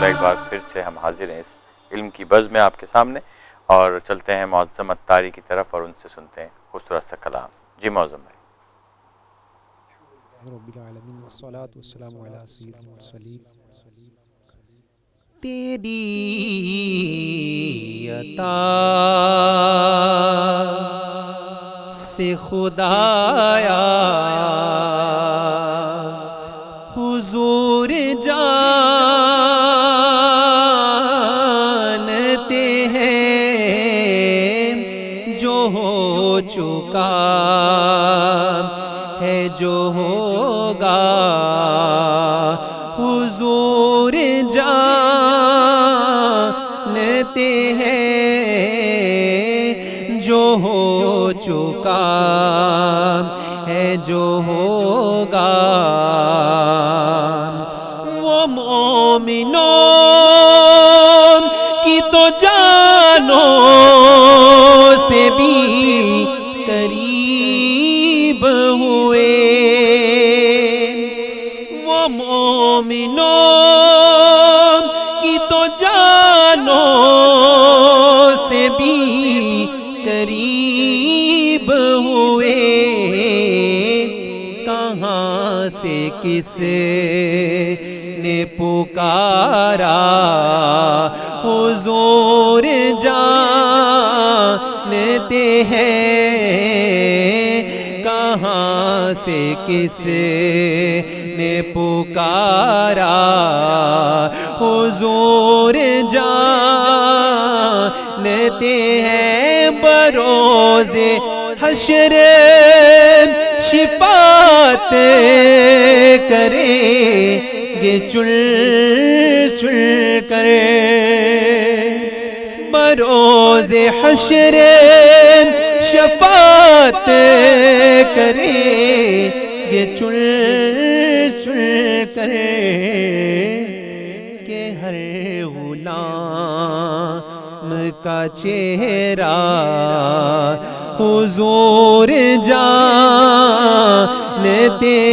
ایک بار پھر سے ہم حاضر ہیں اس علم کی بز میں آپ کے سامنے، اور چلتے ہیں معظم اتاری کی طرف اور ان سے سنتے ہیں خوبصورت سا کلام۔ جی معظم بھائی۔ رب العالمین والصلاة والسلام علی سید المرسلین۔ تیری عطا سے خدایا حضور جانتے ہیں جو ہو چکا ہے جو ہوگا، حضور جانتے ہیں جو ہو چکا ہے جو ہوگا۔ وہ مومنوں کی تو جانوں سے بھی قریب ہوئے، وہ مومنوں کی تو جانوں سے بھی قریب ہوئے۔ کہاں سے کس نے پکارا حضور جانتے ہیں، کہاں سے کس نے پکارا حضور جانتے ہیں۔ بروز حشر شفاعت کریں گے چل چل کر، بروز حشر شفاعت کریں گے چل چل کر، کہ ہر غلام کا چہرہ حضور جانتے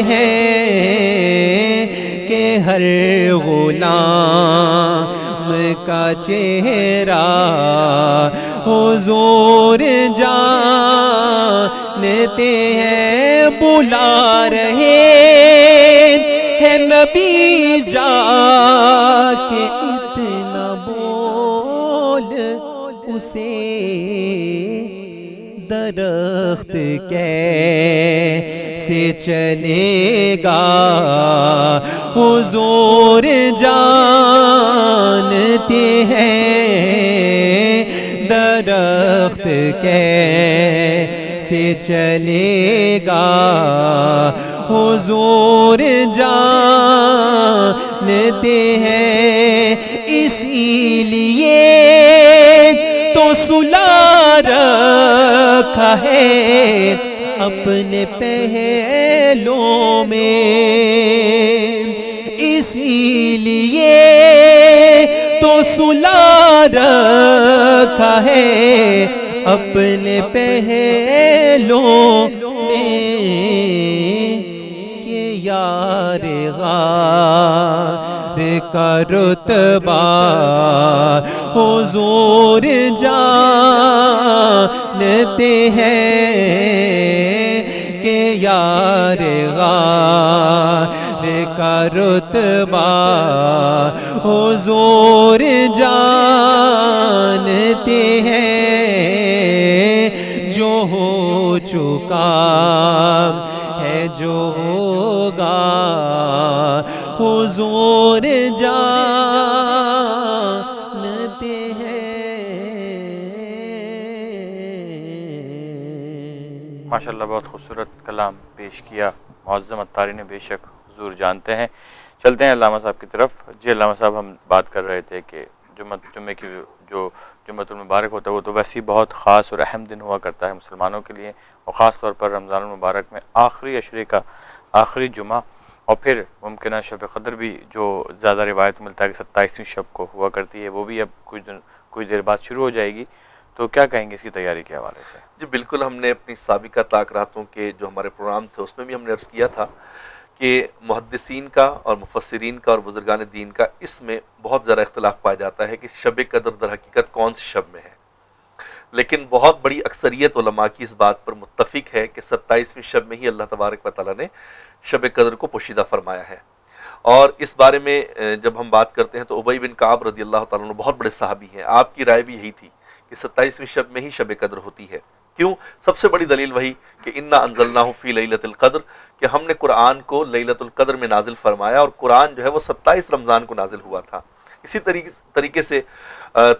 ہیں، کہ ہر غلام کا چہرہ حضور جانتے ہیں۔ بلا رہے ہیں نبی جا کے اتنا بول اسے، درخت کیسے چلے گا حضور جانتے ہیں، درخت کیسے چلے گا حضور جانتے ہیں۔ اسی لیے تو سلا رکھا ہے اپنے پہلوں میں، اسی لیے تو سلا رکھا ہے اپنے پہلوں میں، کہ یار غار کا رتبہ حضور جانتے ہیں، کہ یار غار کا رتبہ حضور جانتے ہیں، جو ہو چکا ہے جو ہوگا، حضور جانتے ہیں۔ ماشاءاللہ بہت خوبصورت کلام پیش کیا معظم اتاری نے، بے شک حضور جانتے ہیں۔ چلتے ہیں علامہ صاحب کی طرف۔ جی علامہ صاحب، ہم بات کر رہے تھے کہ جمعے کی جو جمعۃ المبارک ہوتا ہے وہ تو ویسے ہی بہت خاص اور اہم دن ہوا کرتا ہے مسلمانوں کے لیے، اور خاص طور پر رمضان المبارک میں آخری عشرے کا آخری جمعہ، اور پھر ممکنہ شب قدر بھی جو زیادہ روایت ملتا ہے کہ 27ویں شب کو ہوا کرتی ہے، وہ بھی اب کچھ دیر بعد شروع ہو جائے گی۔ تو کیا کہیں گے اس کی تیاری کے حوالے سے؟ جی بالکل، ہم نے اپنی سابقہ تاکراتوں کے جو ہمارے پروگرام تھے اس میں بھی ہم نے عرض کیا تھا کہ محدثین کا اور مفسرین کا اور بزرگان دین کا اس میں بہت زیادہ اختلاف پایا جاتا ہے کہ شب قدر در حقیقت کون سی شب میں ہے، لیکن بہت بڑی اکثریت علماء کی اس بات پر متفق ہے کہ 27ویں شب میں ہی اللہ تبارک و تعالیٰ نے شب قدر کو پوشیدہ فرمایا ہے۔ اور اس بارے میں جب ہم بات کرتے ہیں تو ابی بن کعب رضی اللہ تعالیٰ عنہ بہت بڑے صحابی ہیں، آپ کی رائے بھی یہی تھی کہ 27ویں شب میں ہی شب قدر ہوتی ہے۔ کیوں؟ سب سے بڑی دلیل وہی کہ انا انزلناہ فی لیلۃ القدر، کہ ہم نے قرآن کو لیلۃ القدر میں نازل فرمایا، اور قرآن جو ہے وہ 27 رمضان کو نازل ہوا تھا۔ اسی طریقے سے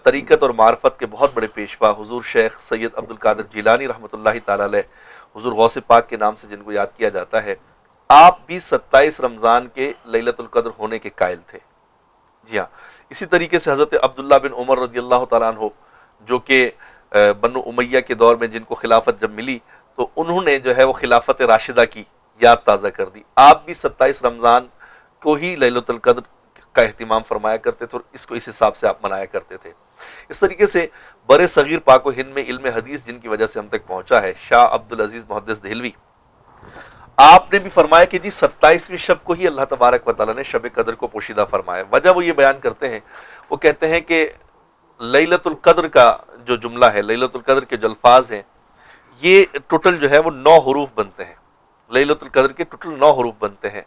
طریقت اور معرفت کے بہت بڑے پیشوا حضور شیخ سید عبد القادر جیلانی رحمۃ اللہ تعالی علیہ، حضور غوث پاک کے نام سے جن کو یاد کیا جاتا ہے، آپ بھی 27 رمضان کے لیلۃ القدر ہونے کے قائل تھے۔ جی ہاں، اسی طریقے سے حضرت عبداللہ بن عمر رضی اللہ تعالیٰ عنہ، جو کہ بنو امیہ کے دور میں جن کو خلافت جب ملی تو انہوں نے جو ہے وہ خلافت راشدہ کی یاد تازہ کر دی، آپ بھی 27 رمضان کو ہی لیلۃ القدر کا اہتمام فرمایا کرتے تھے، اور اس کو اس حساب سے آپ منایا کرتے تھے۔ اس طریقے سے بر صغیر پاک و ہند میں علم حدیث جن کی وجہ سے ہم تک پہنچا ہے، شاہ عبد العزیز محدث دہلوی، آپ نے بھی فرمایا کہ جی 27ویں شب کو ہی اللہ تبارک و تعالیٰ نے شب قدر کو پوشیدہ فرمایا۔ وجہ وہ یہ بیان کرتے ہیں، وہ کہتے ہیں کہ لیلۃ القدر کا جو جملہ ہے، لیلۃ القدر کے جو الفاظ ہیں، یہ ٹوٹل جو ہے وہ 9 حروف بنتے ہیں، لیلۃ القدر کے ٹوٹل 9 حروف بنتے ہیں،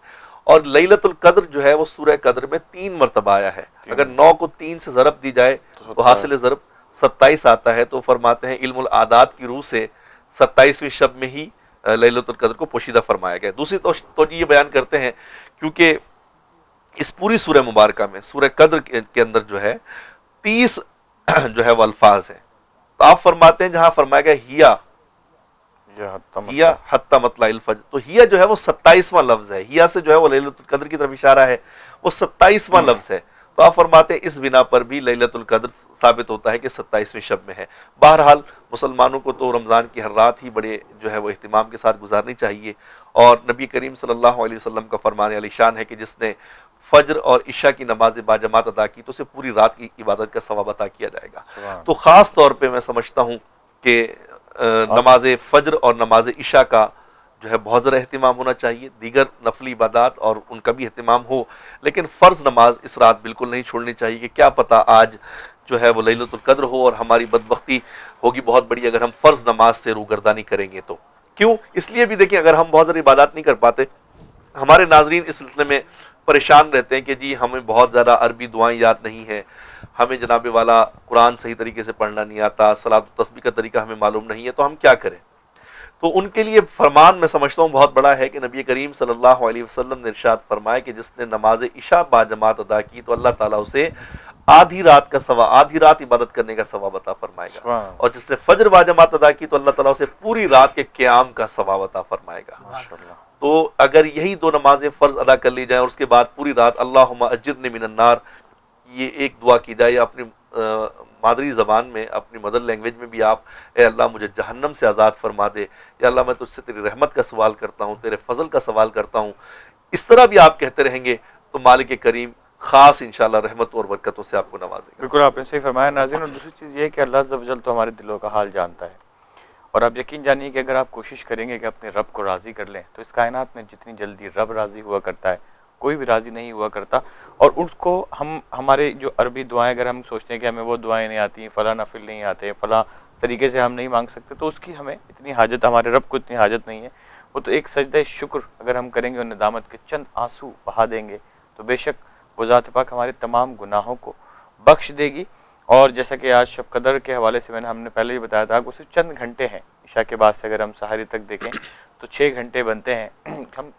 اور لیلۃ القدر جو ہے وہ سورہ قدر میں 3 مرتبہ آیا ہے۔ اگر 9 کو 3 سے ضرب دی جائے تو حاصل ضرب 27 آتا ہے، تو فرماتے ہیں علم الاعداد کی روح سے 27ویں شب میں ہی لیلۃ القدر کو پوشیدہ فرمایا گیا۔ دوسری توجہ یہ بیان کرتے ہیں کیونکہ اس پوری سورہ مبارکہ میں سورہ قدر کے اندر جو ہے 30 جو ہے وہ الفاظ ہیں، تو آپ فرماتے ہیں جہاں فرمایا گیا ہیا حتی مطلع الفجر، تو ہیا جو ہے وہ 27واں لفظ ہے، ہیا سے جو ہے وہ لیلۃ القدر کی طرف اشارہ ہے، وہ 27واں لفظ ہے، تو آپ فرماتے ہیں اس بنا پر بھی لیلۃ القدر ثابت ہوتا ہے کہ 27ویں شب میں ہے۔ بہرحال مسلمانوں کو تو رمضان کی ہر رات ہی بڑے جو ہے وہ اہتمام کے ساتھ گزارنی چاہیے، اور نبی کریم صلی اللہ علیہ وسلم کا فرمان علی شان ہے کہ جس نے فجر اور عشاء کی نماز باجماعت ادا کی تو اسے پوری رات کی عبادت کا ثواب عطا کیا جائے گا۔ تو خاص طور پہ میں سمجھتا ہوں کہ نماز فجر اور نماز عشاء کا جو ہے بہت زیادہ اہتمام ہونا چاہیے، دیگر نفلی عبادات اور ان کا بھی اہتمام ہو، لیکن فرض نماز اس رات بالکل نہیں چھوڑنی چاہیے کہ کیا پتہ آج جو ہے وہ لیلۃ القدر ہو اور ہماری بدبختی ہوگی بہت بڑی اگر ہم فرض نماز سے روگردانی کریں گے تو۔ کیوں؟ اس لیے بھی دیکھیں، اگر ہم بہت زیادہ عبادات نہیں کر پاتے، ہمارے ناظرین اس سلسلے میں پریشان رہتے ہیں کہ جی ہمیں بہت زیادہ عربی دعائیں یاد نہیں ہیں، ہمیں جناب والا قرآن صحیح طریقے سے پڑھنا نہیں آتا، صلاۃ و تسبیح کا طریقہ ہمیں معلوم نہیں ہے، تو ہم کیا کریں؟ تو ان کے لیے فرمان میں سمجھتا ہوں بہت بڑا ہے کہ نبی کریم صلی اللہ علیہ وسلم نے ارشاد فرمایا کہ جس نے نماز عشاء باجماعت ادا کی تو اللہ تعالیٰ اسے آدھی رات عبادت کرنے کا ثواب عطا فرمائے گا، اور جس نے فجر باجماعت ادا کی تو اللہ تعالیٰ اسے پوری رات کے قیام کا ثواب عطا فرمائے گا۔ تو اگر یہی 2 نمازیں فرض ادا کر لی جائیں اور اس کے بعد پوری رات اللہم اجرنی من النار یہ ایک دعا کی جائے، یا اپنی مادری زبان میں اپنی مدر لینگویج میں بھی آپ اے اللہ مجھے جہنم سے آزاد فرما دے، یا اللہ میں تجھ سے تیری رحمت کا سوال کرتا ہوں، تیرے فضل کا سوال کرتا ہوں، اس طرح بھی آپ کہتے رہیں گے تو مالک کریم خاص انشاءاللہ رحمتوں اور برکتوں سے آپ کو نوازے گا۔ بالکل آپ نے صحیح فرمایا ناظرین، اور دوسری چیز یہ ہے کہ اللہ عز و جل تو ہمارے دلوں کا حال جانتا ہے، اور آپ یقین جانیے کہ اگر آپ کوشش کریں گے کہ اپنے رب کو راضی کر لیں تو اس کائنات میں جتنی جلدی رب راضی ہوا کرتا ہے کوئی بھی راضی نہیں ہوا کرتا، اور اس کو ہمارے جو عربی دعائیں اگر ہم سوچتے ہیں کہ ہمیں وہ دعائیں نہیں آتی، فلاں نفل نہیں آتے، فلاں طریقے سے ہم نہیں مانگ سکتے، تو اس کی ہمیں اتنی حاجت، ہمارے رب کو اتنی حاجت نہیں ہے۔ وہ تو ایک سجدہ شکر اگر ہم کریں گے اور ندامت کے چند آنسو بہا دیں گے تو بے شک وہ ذات پاک ہمارے تمام گناہوں کو بخش دے گی۔ اور جیسا کہ آج شب قدر کے حوالے سے ہم نے پہلے ہی بتایا تھا کہ صرف چند گھنٹے ہیں، عشاء کے بعد سے اگر ہم سحری تک دیکھیں تو 6 گھنٹے بنتے ہیں۔ ہم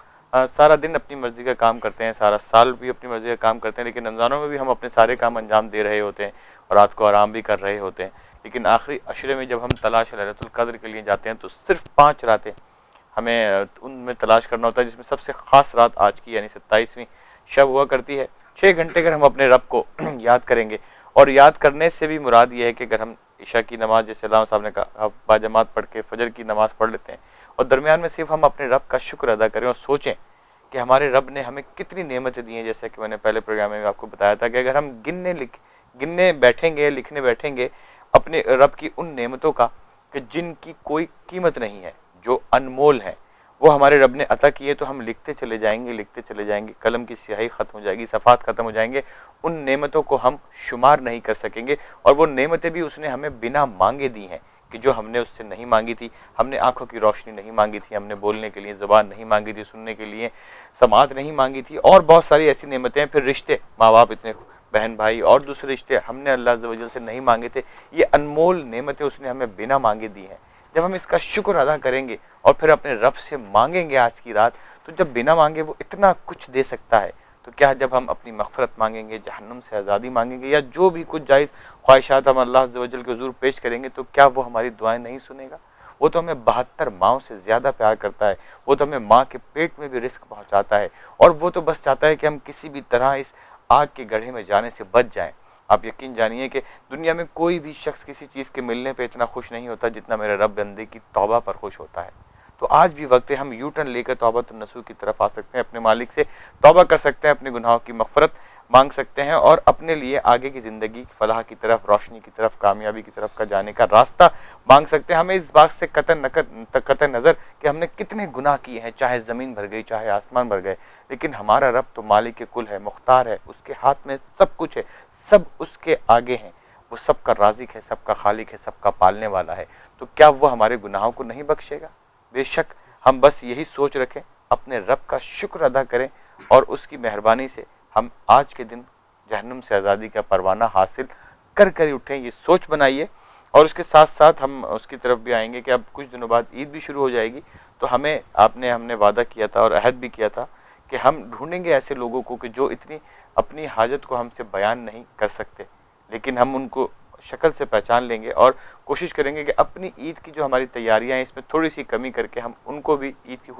سارا دن اپنی مرضی کا کام کرتے ہیں، سارا سال بھی اپنی مرضی کا کام کرتے ہیں، لیکن رمضانوں میں بھی ہم اپنے سارے کام انجام دے رہے ہوتے ہیں اور رات کو آرام بھی کر رہے ہوتے ہیں، لیکن آخری عشرے میں جب ہم تلاش لیلۃ القدر کے لیے جاتے ہیں تو صرف 5 راتیں ہمیں ان میں تلاش کرنا ہوتا ہے، جس میں سب سے خاص رات آج کی یعنی 27ویں شب ہوا کرتی ہے۔ 6 گھنٹے اگر ہم اپنے رب کو یاد کریں گے، اور یاد کرنے سے بھی مراد یہ ہے کہ اگر ہم عشاء کی نماز جیسے علامہ صاحب نے کہا باجماعت پڑھ کے فجر کی نماز پڑھ لیتے ہیں، اور درمیان میں صرف ہم اپنے رب کا شکر ادا کریں اور سوچیں کہ ہمارے رب نے ہمیں کتنی نعمتیں دی ہیں، جیسے کہ میں نے پہلے پروگرام میں آپ کو بتایا تھا کہ اگر ہم گننے بیٹھیں گے، لکھنے بیٹھیں گے اپنے رب کی ان نعمتوں کا کہ جن کی کوئی قیمت نہیں ہے، جو انمول ہیں، وہ ہمارے رب نے عطا کیے، تو ہم لکھتے چلے جائیں گے، قلم کی سیاہی ختم ہو جائے گی، صفحات ختم ہو جائیں گے، ان نعمتوں کو ہم شمار نہیں کر سکیں گے۔ اور وہ نعمتیں بھی اس نے ہمیں بنا مانگے دی ہیں کہ جو ہم نے اس سے نہیں مانگی تھی۔ ہم نے آنکھوں کی روشنی نہیں مانگی تھی، ہم نے بولنے کے لیے زبان نہیں مانگی تھی، سننے کے لیے سماعت نہیں مانگی تھی، اور بہت ساری ایسی نعمتیں ہیں۔ پھر رشتے، ماں باپ، اتنے بہن بھائی اور دوسرے رشتے ہم نے اللہ عز و جل سے نہیں مانگے تھے۔ یہ انمول نعمتیں اس نے ہمیں بنا مانگے دی ہیں۔ جب ہم اس کا شکر ادا کریں گے اور پھر اپنے رب سے مانگیں گے آج کی رات، تو جب بنا مانگے وہ اتنا کچھ دے سکتا ہے، تو کیا جب ہم اپنی مغفرت مانگیں گے، جہنم سے آزادی مانگیں گے، یا جو بھی کچھ جائز خواہشات ہم اللہ عز و جل کے حضور پیش کریں گے، تو کیا وہ ہماری دعائیں نہیں سنے گا؟ وہ تو ہمیں 72 ماؤں سے زیادہ پیار کرتا ہے، وہ تو ہمیں ماں کے پیٹ میں بھی رزق پہنچاتا ہے، اور وہ تو بس چاہتا ہے کہ ہم کسی بھی طرح اس آگ کے گڑھے میں جانے سے بچ جائیں۔ آپ یقین جانیے کہ دنیا میں کوئی بھی شخص کسی چیز کے ملنے پہ اتنا خوش نہیں ہوتا جتنا میرے رب بندے کی توبہ پر خوش ہوتا ہے۔ تو آج بھی وقت ہے، ہم یو ٹرن لے کر توبۃ النصوح کی طرف آ سکتے ہیں، اپنے مالک سے توبہ کر سکتے ہیں، اپنے گناہوں کی مغفرت مانگ سکتے ہیں، اور اپنے لیے آگے کی زندگی فلاح کی طرف، روشنی کی طرف، کامیابی کی طرف کا جانے کا راستہ مانگ سکتے ہیں۔ ہمیں اس بات سے قطع نظر کہ ہم نے کتنے گناہ کیے ہیں، چاہے زمین بھر گئی، چاہے آسمان بھر گئے، لیکن ہمارا رب تو مالک کل ہے، مختار ہے، اس کے ہاتھ میں سب کچھ ہے، سب اس کے آگے ہیں، وہ سب کا رازق ہے، سب کا خالق ہے، سب کا پالنے والا ہے۔ تو کیا وہ ہمارے گناہوں کو نہیں بخشے گا؟ بے شک۔ ہم بس یہی سوچ رکھیں، اپنے رب کا شکر ادا کریں، اور اس کی مہربانی سے ہم آج کے دن جہنم سے آزادی کا پروانہ حاصل کر کر اٹھیں، یہ سوچ بنائیے۔ اور اس کے ساتھ ساتھ ہم اس کی طرف بھی آئیں گے کہ اب کچھ دنوں بعد عید بھی شروع ہو جائے گی، تو ہم نے وعدہ کیا تھا اور عہد بھی کیا تھا کہ ہم ڈھونڈیں گے ایسے لوگوں کو کہ جو اتنی اپنی حاجت کو ہم سے بیان نہیں کر سکتے، لیکن ہم ان کو شکل سے پہچان لیں گے، اور کوشش کریں گے کہ اپنی عید کی جو ہماری تیاریاں ہیں اس میں تھوڑی سی کمی کر کے ہم ان کو بھی عید کی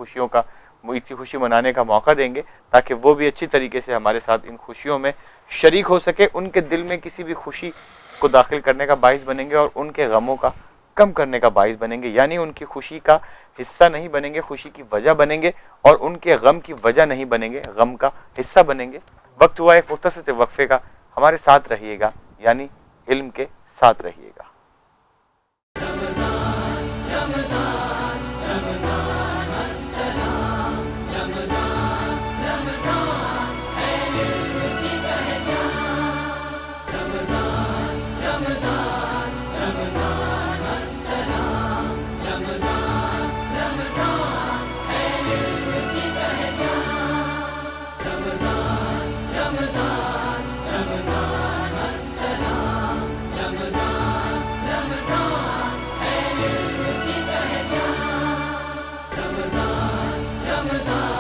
خوشی منانے کا موقع دیں گے، تاکہ وہ بھی اچھی طریقے سے ہمارے ساتھ ان خوشیوں میں شریک ہو سکے، ان کے دل میں کسی بھی خوشی کو داخل کرنے کا باعث بنیں گے، اور ان کے غموں کا کم کرنے کا باعث بنیں گے، یعنی ان کی خوشی کا حصہ نہیں بنیں گے، خوشی کی وجہ بنیں گے، اور ان کے غم کی وجہ نہیں بنیں گے، غم کا حصہ بنیں گے۔ وقت ہوا ایک مختصر سے وقفے کا، ہمارے ساتھ رہیے گا، یعنی علم کے ساتھ رہیے گا۔ Ramazan